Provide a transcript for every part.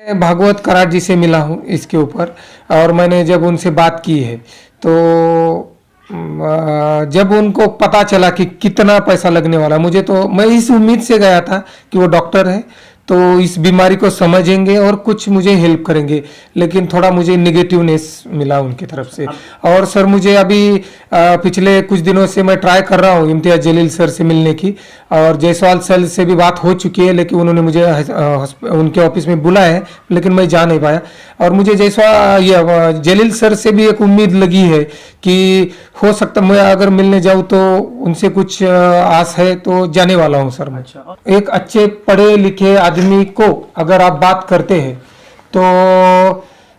मैं भागवत कराड़ जी से मिला हूँ इसके ऊपर। और मैंने जब उनसे बात की है तो जब उनको पता चला कि कितना पैसा लगने वाला, मुझे तो मैं इस उम्मीद से गया था कि वो डॉक्टर है तो इस बीमारी को समझेंगे और कुछ मुझे हेल्प करेंगे, लेकिन थोड़ा मुझे निगेटिवनेस मिला उनकी तरफ से। और सर मुझे अभी पिछले कुछ दिनों से मैं ट्राई कर रहा हूँ इम्तियाज़ जलील सर से मिलने की, और जायसवाल सर से भी बात हो चुकी है, लेकिन उन्होंने मुझे उनके ऑफिस में बुलाया है, लेकिन मैं जा नहीं पाया। और मुझे जलील सर से भी एक उम्मीद लगी है कि हो सकता मैं अगर मिलने जाऊँ तो उनसे कुछ आस है, तो जाने वाला हूँ सर मैं। एक अच्छे पढ़े लिखे आदमी को अगर आप बात करते हैं तो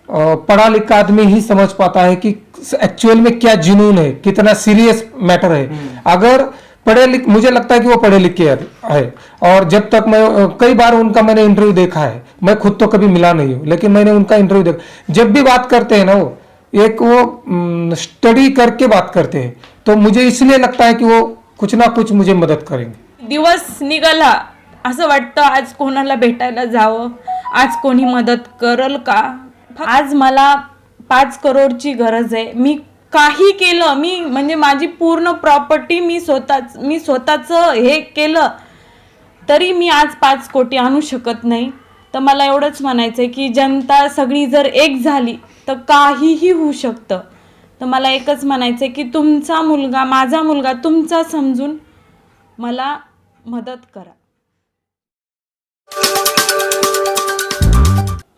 पढ़ा लिखा आदमी ही समझ पाता है कि एक्चुअल में क्या जुनून है, कितना सीरियस मैटर है। अगर मुझे लगता है कि वो पढ़े लिखे है। और जब तक मैं कई बार उनका मैंने इंटरव्यू देखा है, मैं खुद तो कभी मिला नहीं हूँ, लेकिन मैंने उनका इंटरव्यू देखा। जब भी बात करते हैं ना वो स्टडी करके बात करते हैं, तो मुझे इसलिए लगता है कि वो कुछ ना कुछ मुझे मदद करेंगे। दिवस निघाला असं वाटतं आज कोणाला भेटायला जावं, आज कोणी मदत करल का। आज मला 5 करोडची गरज आहे। मी काही केलं, मी म्हणजे माझी पूर्ण प्रॉपर्टी मी स्वतःच हे केलं तरी मी आज 5 कोटी आणू शकत नाही। तर मला एवढंच म्हणायचं आहे की जनता सगळी जर एक झाली तर काहीही होऊ शकतं। तर मला एकच म्हणायचं आहे की तुमचा मुलगा, माझा मुलगा तुमचा समजून मला मदत करा।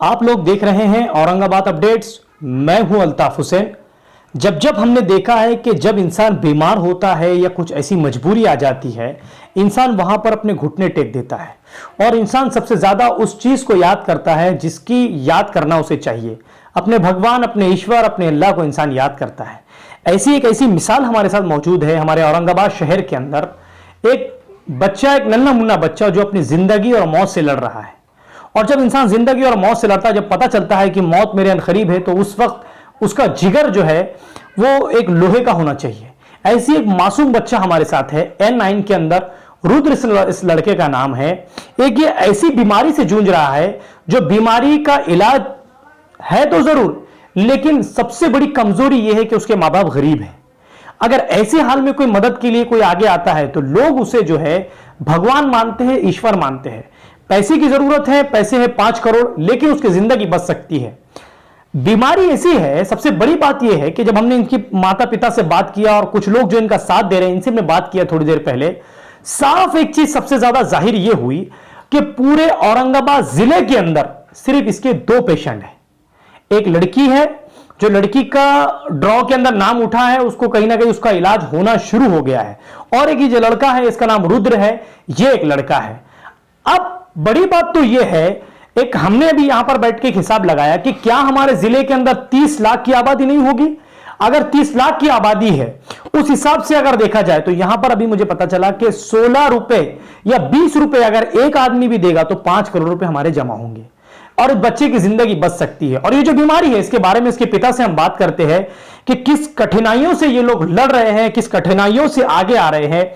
आप लोग देख रहे हैं औरंगाबाद अपडेट्स। मैं हूं अल्ताफ हुसैन। जब हमने देखा है कि जब इंसान बीमार होता है या कुछ ऐसी मजबूरी आ जाती है, इंसान वहां पर अपने घुटने टेक देता है और इंसान सबसे ज्यादा उस चीज को याद करता है जिसकी याद करना उसे चाहिए। अपने भगवान, अपने ईश्वर, अपने अल्लाह को इंसान याद करता है। ऐसी मिसाल हमारे साथ मौजूद है हमारे औरंगाबाद शहर के अंदर। एक बच्चा, एक नन्हा मुन्ना बच्चा जो अपनी जिंदगी और मौत से लड़ रहा है। और जब इंसान जिंदगी और मौत से लड़ता है, जब पता चलता है कि मौत मेरे अनकरीब है, तो उस वक्त उसका जिगर जो है वो एक लोहे का होना चाहिए। ऐसी एक मासूम बच्चा हमारे साथ है N9 के अंदर। रुद्र इस लड़के का नाम है। एक ये ऐसी बीमारी से जूझ रहा है जो बीमारी का इलाज है तो जरूर, लेकिन सबसे बड़ी कमजोरी यह है कि उसके माँ बाप गरीब हैं। अगर ऐसे हाल में कोई मदद के लिए कोई आगे आता है तो लोग उसे जो है भगवान मानते हैं, ईश्वर मानते हैं। पैसे की जरूरत है, पैसे है 5 करोड़, लेकिन उसकी जिंदगी बच सकती है। बीमारी ऐसी है, सबसे बड़ी बात यह है कि जब हमने इनकी माता पिता से बात किया और कुछ लोग जो इनका साथ दे रहे हैं, इनसे हमने बात किया थोड़ी देर पहले, साफ एक चीज सबसे ज्यादा जाहिर यह हुई कि पूरे औरंगाबाद जिले के अंदर सिर्फ इसके 2 पेशेंट हैं। एक लड़की है, जो लड़की का ड्रॉ के अंदर नाम उठा है, उसको कहीं ना कहीं उसका इलाज होना शुरू हो गया है। और एक ये जो लड़का है, इसका नाम रुद्र है, ये एक लड़का है। अब बड़ी बात तो यह है, एक हमने अभी यहां पर बैठ के एक हिसाब लगाया कि क्या हमारे जिले के अंदर 30 लाख की आबादी नहीं होगी। अगर 30 लाख की आबादी है, उस हिसाब से अगर देखा जाए तो यहां पर अभी मुझे पता चला कि 16 रुपए या 20 रुपए अगर एक आदमी भी देगा तो 5 करोड़ रुपए हमारे जमा होंगे और इस बच्चे की जिंदगी बच सकती है। और ये जो बीमारी है, इसके बारे में इसके पिता से हम बात करते हैं कि किस कठिनाइयों से ये लोग लड़ रहे हैं, किस कठिनाइयों से आगे आ रहे हैं।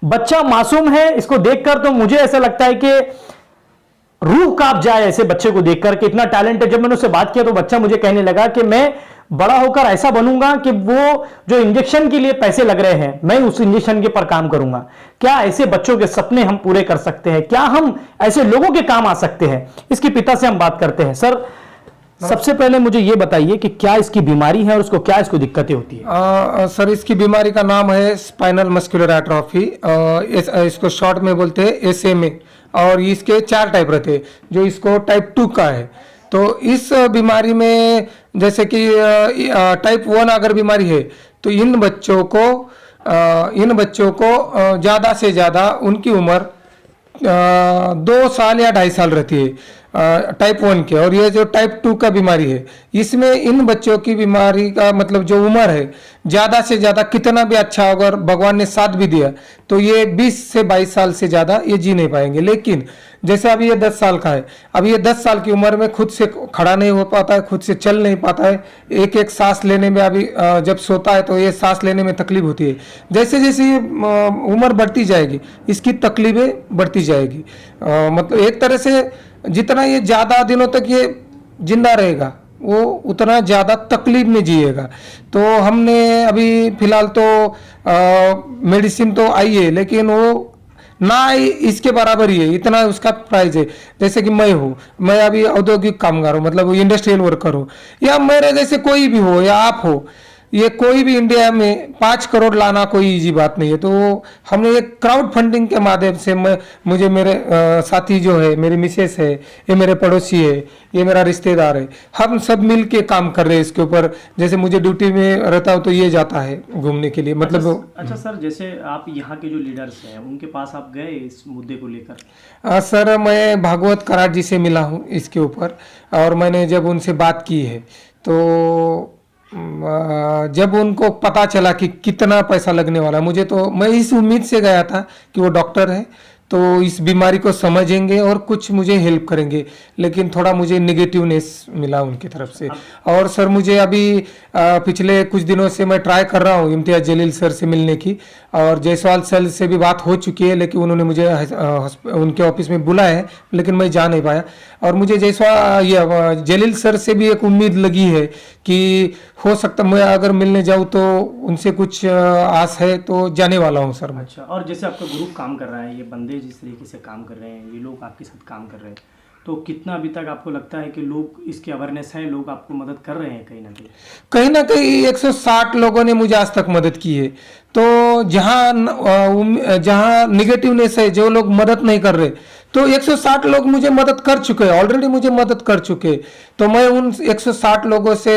बच्चा मासूम है, इसको देखकर तो मुझे ऐसा लगता है कि रूह कांप जाए ऐसे बच्चे को देखकर कि इतना टैलेंट है। जब मैंने उससे बात किया तो बच्चा मुझे कहने लगा कि मैं बड़ा होकर ऐसा बनूंगा कि वो जो इंजेक्शन के लिए पैसे लग रहे हैं, मैं उस इंजेक्शन के पर काम करूंगा। क्या ऐसे बच्चों के सपने हम पूरे कर सकते हैं? क्या हम ऐसे लोगों के काम आ सकते हैं? इसके पिता से हम बात करते हैं। सर, सबसे पहले मुझे ये बताइए कि क्या इसकी बीमारी है और उसको क्या इसको दिक्कतें होती है? सर, इसकी बीमारी का नाम है स्पाइनल मस्कुलर एट्रोफी। इसको शॉर्ट में बोलते हैं SMA। और इसके 4 टाइप रहते हैं, जो इसको टाइप 2 का है। तो इस बीमारी में जैसे कि टाइप 1 अगर बीमारी है तो इन बच्चों को ज़्यादा से ज़्यादा उनकी उम्र 2 साल या 2.5 साल रहती है टाइप 1 के। और ये जो टाइप 2 का बीमारी है, इसमें इन बच्चों की बीमारी का मतलब जो उम्र है, ज़्यादा से ज़्यादा कितना भी अच्छा अगर भगवान ने साथ भी दिया तो ये 20 से 22 साल से ज़्यादा ये जी नहीं पाएंगे। लेकिन जैसे अभी ये 10 साल का है, अब ये 10 साल की उम्र में खुद से खड़ा नहीं हो पाता है, खुद से चल नहीं पाता है। एक एक सांस लेने में अभी जब सोता है तो ये सांस लेने में तकलीफ होती है। जैसे जैसे ये उम्र बढ़ती जाएगी, इसकी तकलीफें बढ़ती जाएगी। मतलब एक तरह से जितना ये ज़्यादा दिनों तक ये जिंदा रहेगा वो उतना ज़्यादा तकलीफ में जिएगा। तो हमने अभी फिलहाल तो मेडिसिन तो आई है, लेकिन वो ना इसके बराबर ही है, इतना उसका प्राइस है। जैसे कि मैं अभी औद्योगिक कामगार हूँ, मतलब इंडस्ट्रियल वर्कर हूँ, या मेरे जैसे कोई भी हो या आप हो, ये कोई भी इंडिया में 5 करोड़ लाना कोई इजी बात नहीं है। तो हमने एक क्राउड फंडिंग के माध्यम से मुझे मेरे साथी जो है, मेरी मिसेस है, ये मेरे पड़ोसी है, ये मेरा रिश्तेदार है, हम सब मिल के काम कर रहे हैं इसके ऊपर। जैसे मुझे ड्यूटी में रहता हूँ तो ये जाता है घूमने के लिए, मतलब अच्छा सर, जैसे आप यहाँ के जो लीडर्स हैं उनके पास आप गए इस मुद्दे को लेकर? सर मैं भागवत कराड़ जी से मिला हूँ इसके ऊपर, और मैंने जब उनसे बात की है तो जब उनको पता चला कि कितना पैसा लगने वाला है, मुझे तो मैं इस उम्मीद से गया था कि वो डॉक्टर है तो इस बीमारी को समझेंगे और कुछ मुझे हेल्प करेंगे, लेकिन थोड़ा मुझे निगेटिवनेस मिला उनकी तरफ से। और सर मुझे अभी पिछले कुछ दिनों से मैं ट्राई कर रहा हूँ इम्तियाज जलील सर से मिलने की, और जायसवाल सर से भी बात हो चुकी है, लेकिन उन्होंने मुझे उनके ऑफिस में बुलाया है, लेकिन मैं जा नहीं पाया। और मुझे जलील सर से भी एक उम्मीद लगी है कि हो सकता मैं अगर मिलने जाऊँ तो उनसे कुछ आस है, तो जाने वाला हूँ सर मैं। अच्छा, और जैसे आपका ग्रुप काम कर रहा है, ये बंदे जिस तरीके से काम कर रहे हैं, ये लोग आपके साथ काम कर रहे हैं, तो कितना अभी तक आपको लगता है कि लोग इसके अवेयरनेस है, लोग आपको मदद कर रहे हैं कहीं ना कहीं? कहीं ना कहीं 160 लोगों ने मुझे आज तक मदद की है। तो जहाँ निगेटिवनेस है, जो लोग मदद नहीं कर रहे, तो 160 लोग मुझे मदद कर चुके हैं, ऑलरेडी मुझे मदद कर चुके। तो मैं उन 160 लोगों से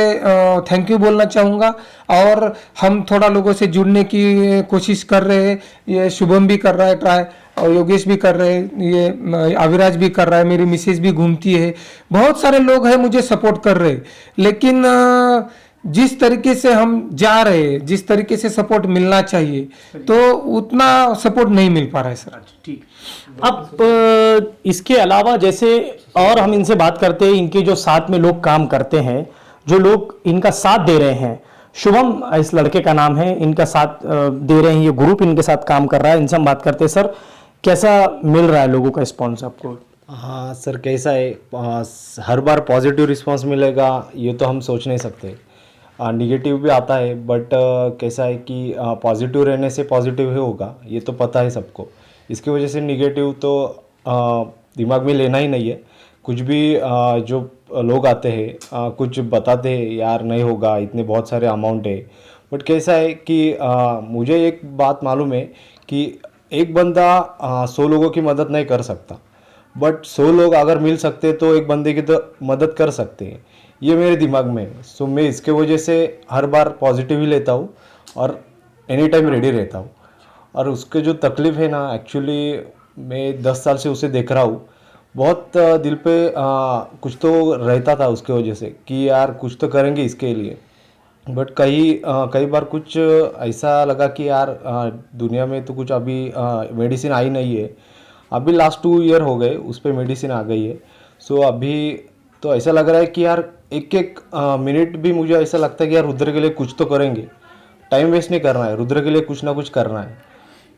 थैंक यू बोलना चाहूँगा। और हम थोड़ा लोगों से जुड़ने की कोशिश कर रहे हैं, ये शुभम भी कर रहा है ट्राई, और योगेश भी कर रहे हैं, ये अविराज भी कर रहा है, मेरी मिसेज भी घूमती है, बहुत सारे लोग हैं मुझे सपोर्ट कर रहे हैं। लेकिन जिस तरीके से हम जा रहे हैं, जिस तरीके से सपोर्ट मिलना चाहिए, तो उतना सपोर्ट नहीं मिल पा रहा है सर। ठीक। अब इसके अलावा जैसे और हम इनसे बात करते हैं, इनके जो साथ में लोग काम करते हैं, जो लोग इनका साथ दे रहे हैं, शुभम इस लड़के का नाम है, इनका साथ दे रहे हैं, ये ग्रुप इनके साथ काम कर रहा है, इनसे हम बात करते हैं। सर कैसा मिल रहा है लोगों का रिस्पॉन्स आपको? हाँ सर, कैसा है, हर बार पॉजिटिव रिस्पांस मिलेगा ये तो हम सोच नहीं सकते। निगेटिव भी आता है, बट कैसा है कि पॉजिटिव रहने से पॉजिटिव ही होगा, ये तो पता है सबको। इसकी वजह से निगेटिव तो दिमाग में लेना ही नहीं है। कुछ भी जो लोग आते हैं कुछ बताते हैं, यार नहीं होगा, इतने बहुत सारे अमाउंट है, बट कैसा है कि मुझे एक बात मालूम है कि एक बंदा 100 लोगों की मदद नहीं कर सकता, बट 100 लोग अगर मिल सकते तो एक बंदे की तो मदद कर सकते हैं, ये मेरे दिमाग में है। सो मैं इसके वजह से हर बार पॉजिटिव ही लेता हूँ और एनी टाइम रेडी रहता हूँ। और उसके जो तकलीफ़ है ना, एक्चुअली मैं 10 साल से उसे देख रहा हूँ, बहुत दिल पे कुछ तो रहता था उसके वजह से कि यार कुछ तो करेंगे इसके लिए। बट कई बार कुछ ऐसा लगा कि यार दुनिया में तो कुछ अभी मेडिसिन आई नहीं है। अभी लास्ट 2 ईयर हो गए उस पर मेडिसिन आ गई है। सो अभी तो ऐसा लग रहा है कि यार एक मिनट भी मुझे ऐसा लगता है कि यार रुद्र के लिए कुछ तो करेंगे, टाइम वेस्ट नहीं करना है, रुद्र के लिए कुछ ना कुछ करना है।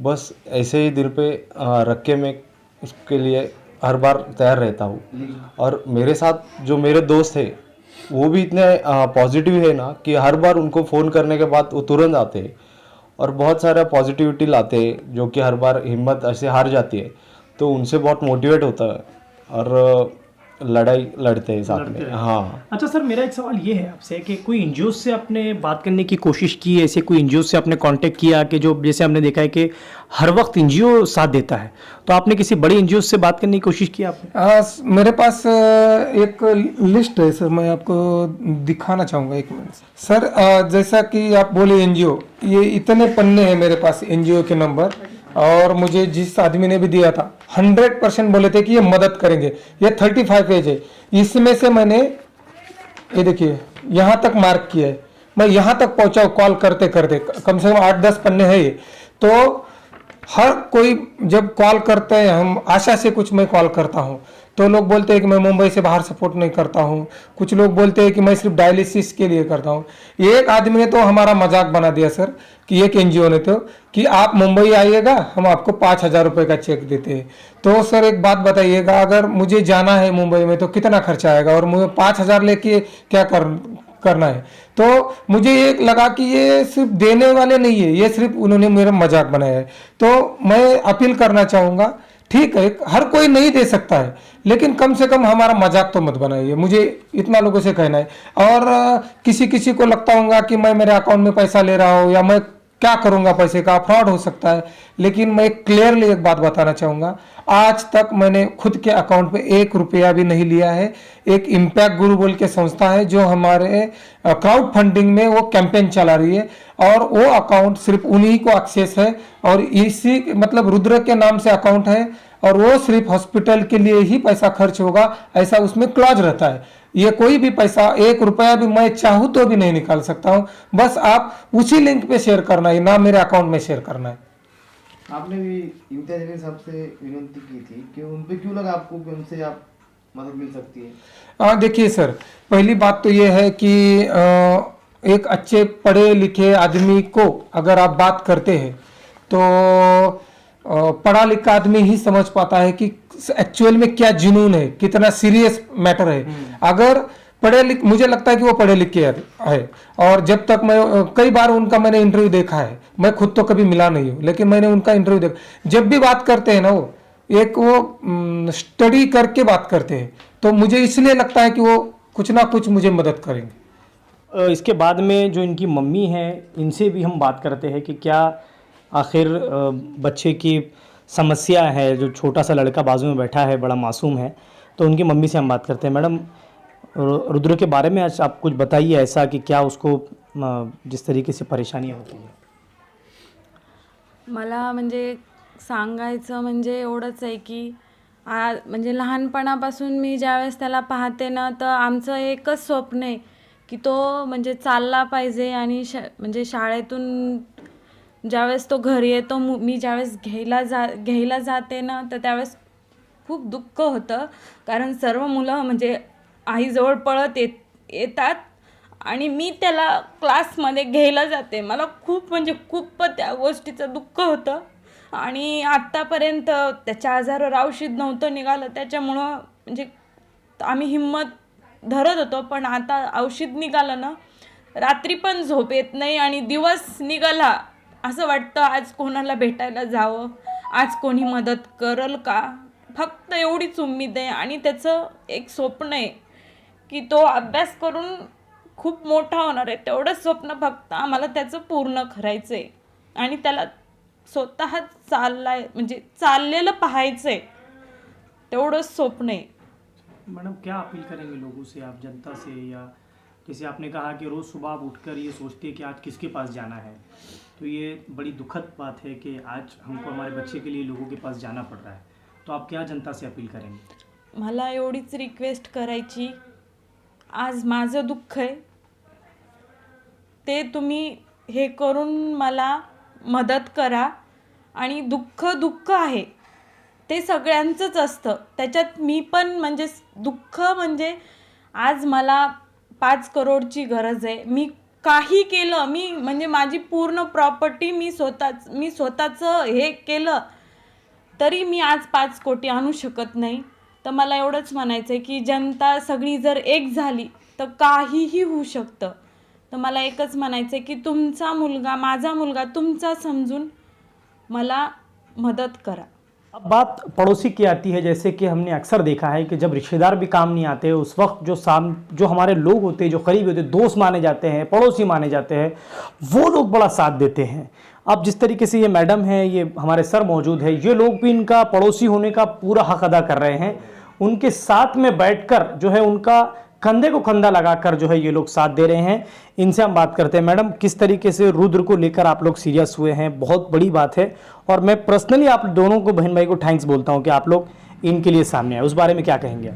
बस ऐसे ही दिल पे रख के मैं उसके लिए हर बार तैयार रहता हूँ। और मेरे साथ जो मेरे दोस्त है वो भी इतने पॉजिटिव है ना कि हर बार उनको फ़ोन करने के बाद वो तुरंत आते हैं और बहुत सारा पॉजिटिविटी लाते हैं, जो कि हर बार हिम्मत ऐसे हार जाती है तो उनसे बहुत मोटिवेट होता है और लड़ाई लड़ते हैं साथ में। हाँ। अच्छा सर, मेरा एक सवाल ये है आपसे कि कोई एनजीओ से आपने बात करने की कोशिश की है, ऐसे कोई एनजीओ से आपने कांटेक्ट किया कि जो जैसे हमने देखा है कि हर वक्त एनजीओ साथ देता है, तो आपने किसी बड़ी एनजीओ से बात करने की कोशिश की आपने? मेरे पास एक लिस्ट है सर, मैं आपको दिखाना चाहूँगा, एक मिनट सर। जैसा कि आप बोले एनजीओ, ये इतने पन्ने हैं मेरे पास एनजीओ के नंबर, और मुझे जिस आदमी ने भी दिया था 100% बोले थे कि ये मदद करेंगे। ये 35 पेज है, इसमें से मैंने ये देखिए यहाँ तक मार्क किया है, मैं यहाँ तक पहुँचा कॉल करते करते, कम से कम 8-10 पन्ने है ये। तो हर कोई जब कॉल करते हैं, हम आशा से कुछ मैं कॉल करता हूँ, तो लोग बोलते हैं कि मैं मुंबई से बाहर सपोर्ट नहीं करता हूँ, कुछ लोग बोलते हैं कि मैं सिर्फ डायलिसिस के लिए करता हूँ। एक आदमी ने तो हमारा मजाक बना दिया सर, कि एक एनजीओ ने तो, कि आप मुंबई आइएगा हम आपको 5,000 रुपये का चेक देते हैं। तो सर एक बात बताइएगा, अगर मुझे जाना है मुंबई में तो कितना खर्चा आएगा, और मुझे 5,000 लेके क्या करना है। तो मुझे ये लगा कि ये सिर्फ देने वाले नहीं है, ये सिर्फ उन्होंने मेरा मजाक बनाया है। तो मैं अपील करना चाहूँगा, ठीक है हर कोई नहीं दे सकता है, लेकिन कम से कम हमारा मजाक तो मत बनाइए, मुझे इतना लोगों से कहना है। और किसी किसी को लगता होगा कि मैं मेरे अकाउंट में पैसा ले रहा हूँ या मैं क्या करूँगा, पैसे का फ्रॉड हो सकता है। लेकिन मैं क्लियरली एक बात बताना चाहूँगा, आज तक मैंने खुद के अकाउंट में 1 रुपया भी नहीं लिया है। एक इम्पैक्ट गुरु बोल के संस्था है जो हमारे क्राउड फंडिंग में वो कैंपेन चला रही है, और वो अकाउंट सिर्फ उन्हीं को एक्सेस है, और इसी मतलब रुद्र के नाम से अकाउंट है, और वो सिर्फ हॉस्पिटल के लिए ही पैसा खर्च होगा, ऐसा उसमें क्लॉज रहता है। ये कोई भी पैसा 1 रुपया भी मैं चाहूँ तो भी नहीं निकाल सकता हूँ, बस आप उसी लिंक पे शेयर करना है, ना मेरे अकाउंट में शेयर करना है। आपने भी इम्तियाज अली साहब से विनती की थी कि उन पे क्यों लगा आपको कि उनसे आप मदद मिल सकती है? देखिए सर, पहली बात तो ये है कि एक अच्छे पढ़े लिखे आदमी को अगर आप बात करते हैं तो पढ़ा लिखा आदमी ही समझ पाता है कि एक्चुअल में क्या जुनून है, कितना सीरियस मैटर है। अगर पढ़े लिख, मुझे लगता है कि वो पढ़े लिखे है, और जब तक मैं कई बार उनका मैंने इंटरव्यू देखा है, मैं खुद तो कभी मिला नहीं हूँ, लेकिन मैंने उनका इंटरव्यू देखा, जब भी बात करते हैं ना वो स्टडी करके बात करते हैं, तो मुझे इसलिए लगता है कि वो कुछ ना कुछ मुझे मदद करेंगे। इसके बाद में जो इनकी मम्मी हैं, इनसे भी हम बात करते हैं कि क्या आखिर बच्चे की समस्या है, जो छोटा सा लड़का बाजू में बैठा है बड़ा मासूम है, तो उनकी मम्मी से हम बात करते हैं। मैडम, रुद्र के बारे में आज आप कुछ बताइए ऐसा कि क्या उसको जिस तरीके से परेशानियाँ होती हैं। मला म्हणजे सांगायचं म्हणजे एवढंच आहे की म्हणजे लहानपणापासून मी ज्यावेळेस त्याला पाहते ना, तर आमचं एकच स्वप्न आहे की तो म्हणजे चालला पाहिजे, आणि म्हणजे शाळेतून ज्यावेळेस तो घरी येतो, मी ज्यावेळेस घ्यायला जाते ना, तर त्यावेळेस खूप दुःख होतं, कारण सर्व मुलं म्हणजे आईजवळ पळत येतात, आणि मी त्याला क्लासमध्ये घ्यायला जाते. मला खूप म्हणजे खूप त्या गोष्टीचं दुःख होतं, आणि आत्तापर्यंत त्याच्या आजारावर औषध नव्हतं निघालं, त्याच्यामुळं म्हणजे आम्ही हिंमत धरत होतो. पण आता औषध निघालं ना, रात्री पण झोप येत नाही, आणि दिवस निघाला असं वाटतं आज कोणाला भेटायला जावं, आज कोणी मदत करल का, फक्त एवढीच उम्मीद आहे. आणि त्याचं एक स्वप्न आहे की तो अभ्यास करून खूप मोठा होणार आहे, तेवढंच स्वप्न फक्त आम्हाला त्याचं पूर्ण करायचं आहे, आणि त्याला स्वतः म्हणजे चाललेलं पाहायचं आहे, तेवढंच स्वप्न आहे. मैडम, क्या अपील करेंगे लोगों से आप, जनता से, या जैसे आपने कहा कि रोज़ सुबह आप उठकर ये सोचते हैं कि आज किसके पास जाना है, तो ये बड़ी दुखद बात है कि आज हमको हमारे बच्चे के लिए लोगों के पास जाना पड़ रहा है, तो आप क्या जनता से अपील करेंगे? मला एवढीच रिक्वेस्ट करायची, आज माझं दुःख आहे ते तुम्ही हे करून मला मदत करा. आणि दुःख आहे ते सगळ्यांचंच असतं, त्याच्यात मी पण म्हणजे दुःख म्हणजे आज मला 5 करोडची गरज आहे. मी काही केलं, मी म्हणजे माझी पूर्ण प्रॉपर्टी मी स्वतःचं हे केलं तरी मी आज 5 कोटी आणू शकत नाही. तर मला एवढंच म्हणायचं आहे की जनता सगळी जर एक झाली तर काहीही होऊ शकतं. तर मला एकच म्हणायचं आहे की तुमचा मुलगा, माझा मुलगा तुमचा समजून मला मदत करा. अब बात पड़ोसी की आती है, जैसे कि हमने अक्सर देखा है कि जब रिश्तेदार भी काम नहीं आते, उस वक्त जो हमारे लोग होते हैं, जो करीबी होते हैं, दोस्त माने जाते हैं, पड़ोसी माने जाते हैं, वो लोग बड़ा साथ देते हैं. अब जिस तरीके से ये मैडम है, ये हमारे सर मौजूद है, ये लोग भी इनका पड़ोसी होने का पूरा हक अदा कर रहे हैं. उनके साथ में बैठकर जो है उनका कंधे को कंधा लगाकर जो है ये लोग साथ दे रहे हैं. इनसे हम बात करते हैं. मैडम, किस तरीके से रुद्र को लेकर आप लोग सीरियस हुए हैं, बहुत बड़ी बात है, और मैं पर्सनली आप दोनों को, बहन भाई को थैंक्स बोलता हूं कि आप लोग इनके लिए सामने आए. उस बारे में क्या कहेंगे?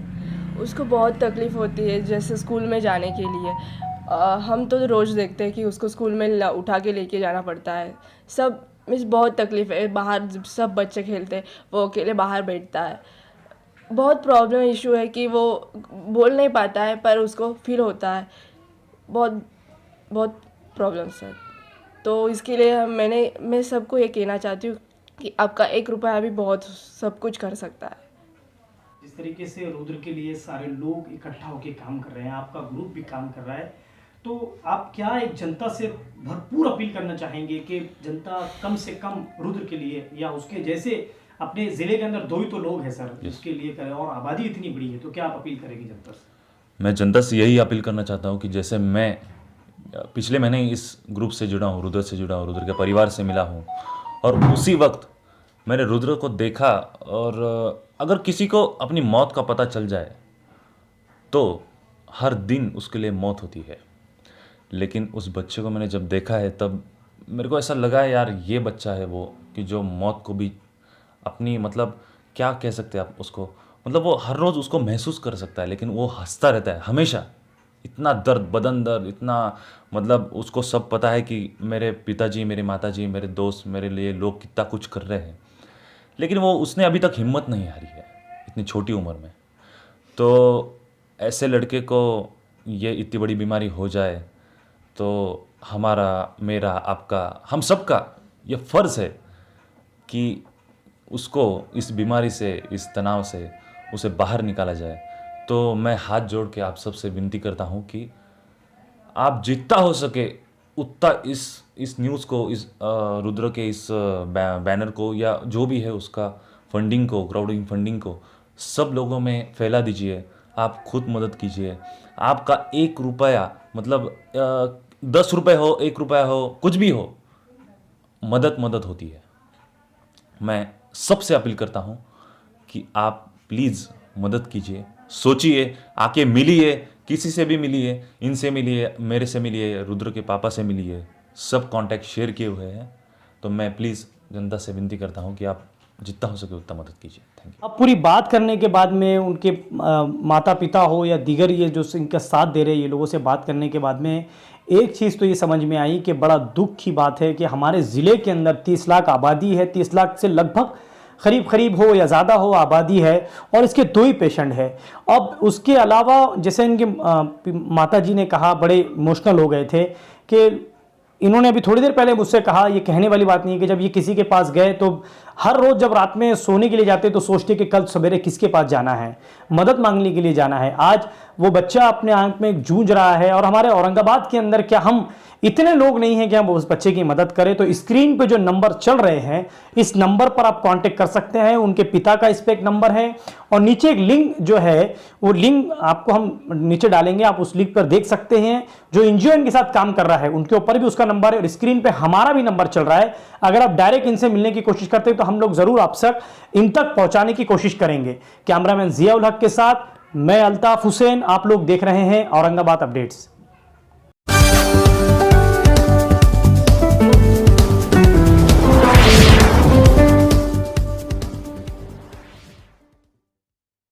उसको बहुत तकलीफ़ होती है, जैसे स्कूल में जाने के लिए. हम तो रोज़ देखते हैं कि उसको स्कूल में उठा के लेके जाना पड़ता है. सब बहुत तकलीफ़ है. बाहर सब बच्चे खेलते हैं, वो अकेले बाहर बैठता है. बहुत प्रॉब्लम इशू है कि वो बोल नहीं पाता है पर उसको फील होता है, बहुत बहुत प्रॉब्लम्स है। तो इसके लिए मैं सबको ये कहना चाहती हूँ कि आपका 1 रुपया भी बहुत सब कुछ कर सकता है। जिस तरीके से रुद्र के लिए सारे लोग इकट्ठा होकर काम कर रहे हैं, आपका ग्रुप भी काम कर रहा है, तो आप क्या एक जनता से भरपूर अपील करना चाहेंगे कि जनता कम से कम रुद्र के लिए या उसके जैसे अपने ज़िले के अंदर 2 ही तो लोग हैं सर, उसके लिए करें, और आबादी इतनी बड़ी है, तो क्या आप अपील करेंगे जनता से? मैं जनता से यही अपील करना चाहता हूँ कि जैसे मैं पिछले महीने इस ग्रुप से जुड़ा हूँ, रुद्र से जुड़ा हूँ, रुद्र के परिवार से मिला हूँ, और उसी वक्त मैंने रुद्र को देखा। और अगर किसी को अपनी मौत का पता चल जाए तो हर दिन उसके लिए मौत होती है, लेकिन उस बच्चे को मैंने जब देखा है तब मेरे को ऐसा लगा है यार ये बच्चा है वो, कि जो मौत को भी अपनी मतलब क्या कह सकते हैं आप उसको, मतलब वो हर रोज़ उसको महसूस कर सकता है, लेकिन वो हंसता रहता है हमेशा। इतना दर्द, बदन दर्द, इतना मतलब उसको सब पता है कि मेरे पिताजी, मेरे माताजी, मेरे दोस्त, मेरे लिए लोग कितना कुछ कर रहे हैं, लेकिन वो उसने अभी तक हिम्मत नहीं हारी है इतनी छोटी उम्र में। तो ऐसे लड़के को ये इतनी बड़ी बीमारी हो जाए तो हमारा, मेरा, आपका, हम सबका ये फ़र्ज़ है कि उसको इस बीमारी से, इस तनाव से उसे बाहर निकाला जाए। तो मैं हाथ जोड़ के आप सबसे विनती करता हूँ कि आप जितना हो सके उतना इस न्यूज़ को, इस रुद्र के इस बैनर को या जो भी है उसका फंडिंग को, क्राउडिंग फंडिंग को सब लोगों में फैला दीजिए। आप खुद मदद कीजिए। आपका 1 रुपया मतलब 10 रुपये हो, 1 रुपया हो, कुछ भी हो, मदद होती है। मैं सबसे अपील करता हूँ कि आप प्लीज़ मदद कीजिए, सोचिए, आके मिलिए, किसी से भी मिलिए, इनसे मिलिए, मेरे से मिलिए, रुद्र के पापा से मिलिए, सब कांटेक्ट शेयर किए हुए हैं। तो मैं प्लीज़ जनता से विनती करता हूँ कि आप जितना हो सके उतना मदद कीजिए। Thank you. अब पूरी बात करने के बाद में उनके माता पिता हो या दीगर ये जो इनका साथ दे रहे हैं, ये लोगों से बात करने के बाद में एक चीज़ तो ये समझ में आई कि बड़ा दुख की बात है कि हमारे ज़िले के अंदर 30 लाख आबादी है, 30 लाख से लगभग करीब हो या ज़्यादा हो आबादी है, और इसके 2 ही पेशेंट है। अब उसके अलावा जैसे इनके माता जी ने कहा, बड़े इमोशनल हो गए थे कि इन्होंने अभी थोड़ी देर पहले मुझसे कहा, ये कहने वाली बात नहीं है कि जब ये किसी के पास गए तो हर रोज़ जब रात में सोने के लिए जाते तो सोचते कि कल सवेरे किसके पास जाना है, मदद मांगने के लिए जाना है। आज वो बच्चा अपने आंख में जूझ रहा है, और हमारे औरंगाबाद के अंदर क्या हम इतने लोग नहीं हैं कि हम उस बच्चे की मदद करें। तो स्क्रीन पे जो नंबर चल रहे हैं, इस नंबर पर आप कांटेक्ट कर सकते हैं। उनके पिता का इस पे एक नंबर है, और नीचे एक लिंक जो है वो लिंक आपको हम नीचे डालेंगे, आप उस लिंक पर देख सकते हैं। जो एनजीओ इनके साथ काम कर रहा है उनके ऊपर भी उसका नंबर है, और स्क्रीन पे हमारा भी नंबर चल रहा है। अगर आप डायरेक्ट इनसे मिलने की कोशिश करते हैं तो हम लोग जरूर आप तक इन तक पहुंचाने की कोशिश करेंगे। कैमरामैन जिया उल हक के साथ मैं अल्ताफ हुसैन, आप लोग देख रहे हैं औरंगाबाद अपडेट्स।